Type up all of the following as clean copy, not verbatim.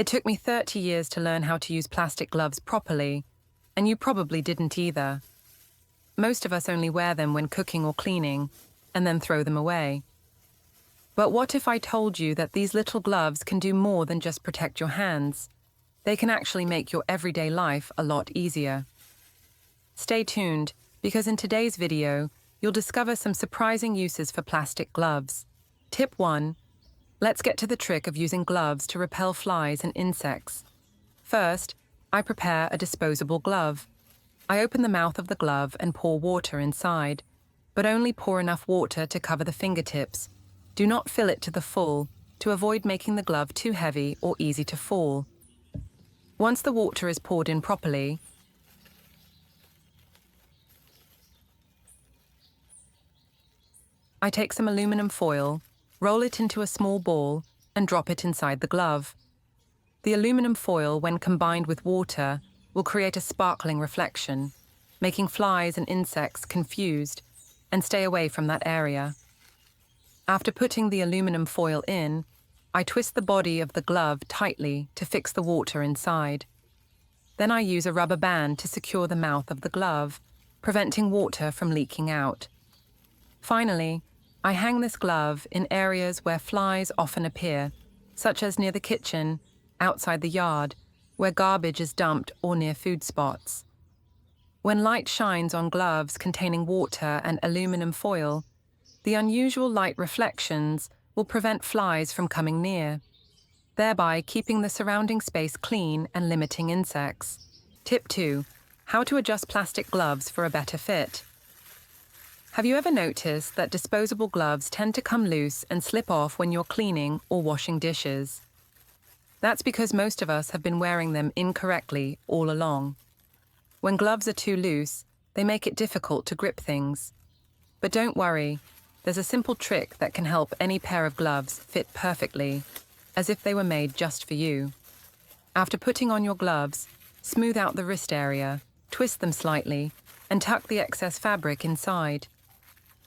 It took me 30 years to learn how to use plastic gloves properly, and you probably didn't either. Most of us only wear them when cooking or cleaning, and then throw them away. But what if I told you that these little gloves can do more than just protect your hands? They can actually make your everyday life a lot easier. Stay tuned, because in today's video, you'll discover some surprising uses for plastic gloves. Tip 1. Let's get to the trick of using gloves to repel flies and insects. First, I prepare a disposable glove. I open the mouth of the glove and pour water inside, but only pour enough water to cover the fingertips. Do not fill it to the full, to avoid making the glove too heavy or easy to fall. Once the water is poured in properly, I take some aluminum foil, roll it into a small ball, and drop it inside the glove. The aluminum foil, when combined with water, will create a sparkling reflection, making flies and insects confused and stay away from that area. After putting the aluminum foil in, I twist the body of the glove tightly to fix the water inside. Then I use a rubber band to secure the mouth of the glove, preventing water from leaking out. Finally, I hang this glove in areas where flies often appear, such as near the kitchen, outside the yard, where garbage is dumped, or near food spots. When light shines on gloves containing water and aluminum foil, the unusual light reflections will prevent flies from coming near, thereby keeping the surrounding space clean and limiting insects. Tip 2. How to adjust plastic gloves for a better fit. Have you ever noticed that disposable gloves tend to come loose and slip off when you're cleaning or washing dishes? That's because most of us have been wearing them incorrectly all along. When gloves are too loose, they make it difficult to grip things. But don't worry, there's a simple trick that can help any pair of gloves fit perfectly, as if they were made just for you. After putting on your gloves, smooth out the wrist area, twist them slightly, and tuck the excess fabric inside.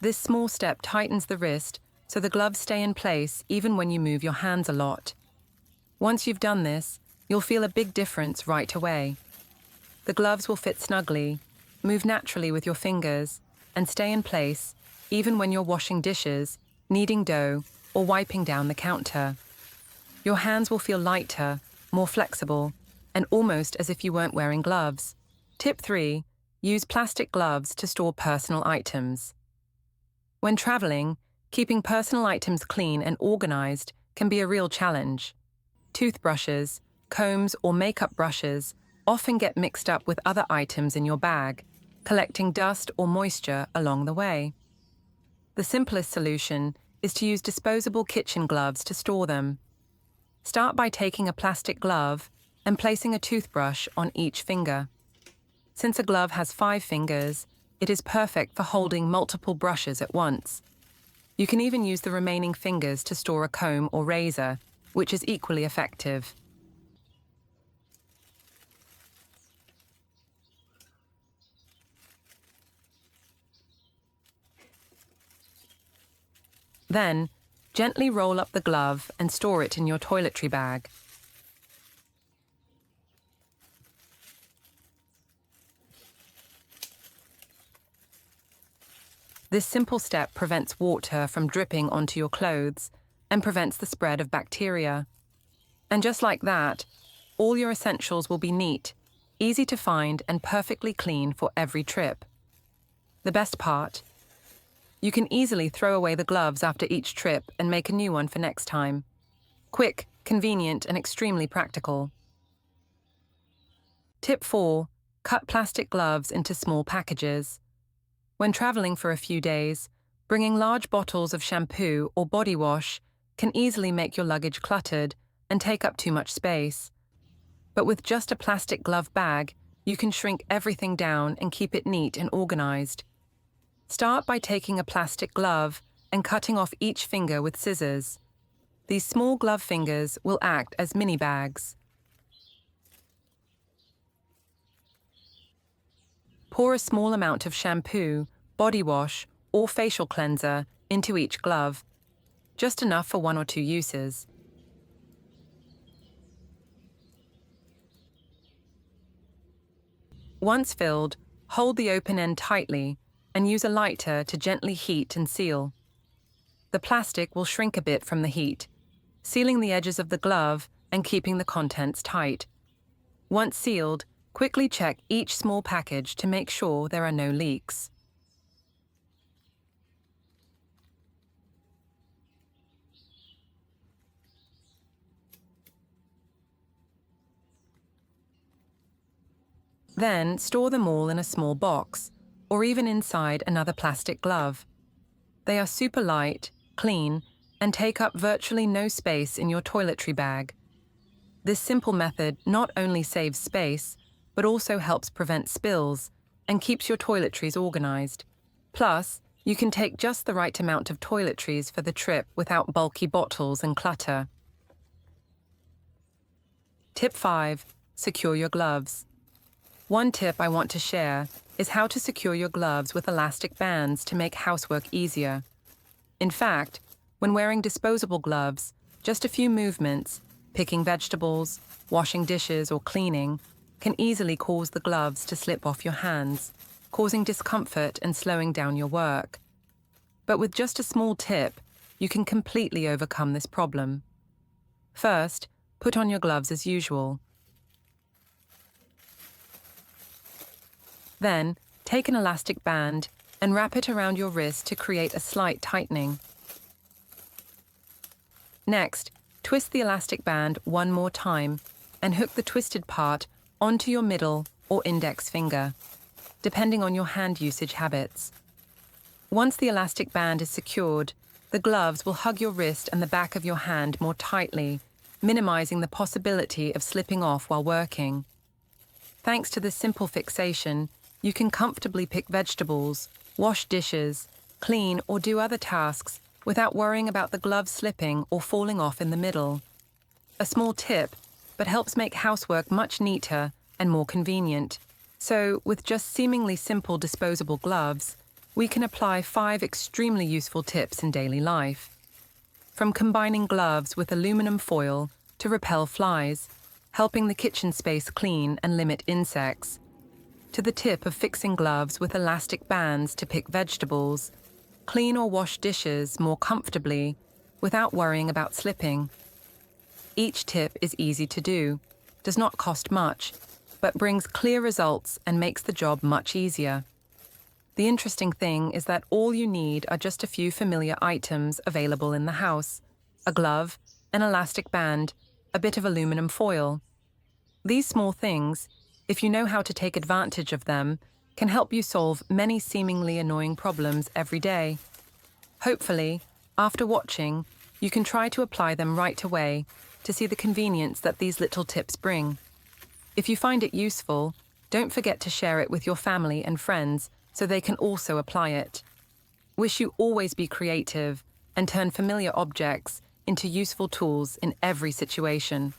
This small step tightens the wrist so the gloves stay in place even when you move your hands a lot. Once you've done this, you'll feel a big difference right away. The gloves will fit snugly, move naturally with your fingers, and stay in place even when you're washing dishes, kneading dough, or wiping down the counter. Your hands will feel lighter, more flexible, and almost as if you weren't wearing gloves. Tip 3. Use plastic gloves to store personal items. When traveling, keeping personal items clean and organized can be a real challenge. Toothbrushes, combs, or makeup brushes often get mixed up with other items in your bag, collecting dust or moisture along the way. The simplest solution is to use disposable kitchen gloves to store them. Start by taking a plastic glove and placing a toothbrush on each finger. Since a glove has 5 fingers, it is perfect for holding multiple brushes at once. You can even use the remaining fingers to store a comb or razor, which is equally effective. Then, gently roll up the glove and store it in your toiletry bag. This simple step prevents water from dripping onto your clothes and prevents the spread of bacteria. And just like that, all your essentials will be neat, easy to find, and perfectly clean for every trip. The best part? You can easily throw away the gloves after each trip and make a new one for next time. Quick, convenient, and extremely practical. Tip 4. Cut plastic gloves into small packages. When traveling for a few days, bringing large bottles of shampoo or body wash can easily make your luggage cluttered and take up too much space. But with just a plastic glove bag, you can shrink everything down and keep it neat and organized. Start by taking a plastic glove and cutting off each finger with scissors. These small glove fingers will act as mini bags. Pour a small amount of shampoo, body wash, or facial cleanser into each glove, just enough for 1 or 2 uses. Once filled, hold the open end tightly and use a lighter to gently heat and seal. The plastic will shrink a bit from the heat, sealing the edges of the glove and keeping the contents tight. Once sealed, quickly check each small package to make sure there are no leaks. Then store them all in a small box, or even inside another plastic glove. They are super light, clean, and take up virtually no space in your toiletry bag. This simple method not only saves space, but also helps prevent spills and keeps your toiletries organized. Plus, you can take just the right amount of toiletries for the trip without bulky bottles and clutter. Tip 5. Secure your gloves. One tip I want to share is how to secure your gloves with elastic bands to make housework easier. In fact, when wearing disposable gloves, just a few movements, picking vegetables, washing dishes, or cleaning, can easily cause the gloves to slip off your hands, causing discomfort and slowing down your work. But with just a small tip, you can completely overcome this problem. First, put on your gloves as usual. Then, take an elastic band and wrap it around your wrist to create a slight tightening. Next, twist the elastic band one more time and hook the twisted part onto your middle or index finger, depending on your hand usage habits. Once the elastic band is secured, the gloves will hug your wrist and the back of your hand more tightly, minimizing the possibility of slipping off while working. Thanks to this simple fixation, you can comfortably pick vegetables, wash dishes, clean, or do other tasks without worrying about the gloves slipping or falling off in the middle. A small tip, but helps make housework much neater and more convenient. So, with just seemingly simple disposable gloves, we can apply 5 extremely useful tips in daily life. From combining gloves with aluminum foil to repel flies, helping the kitchen space clean and limit insects, to the tip of fixing gloves with elastic bands to pick vegetables, clean or wash dishes more comfortably without worrying about slipping. Each tip is easy to do, does not cost much, but brings clear results and makes the job much easier. The interesting thing is that all you need are just a few familiar items available in the house: a glove, an elastic band, a bit of aluminum foil. These small things, if you know how to take advantage of them, can help you solve many seemingly annoying problems every day. Hopefully, after watching, you can try to apply them right away to see the convenience that these little tips bring. If you find it useful, don't forget to share it with your family and friends so they can also apply it. Wish you always be creative and turn familiar objects into useful tools in every situation.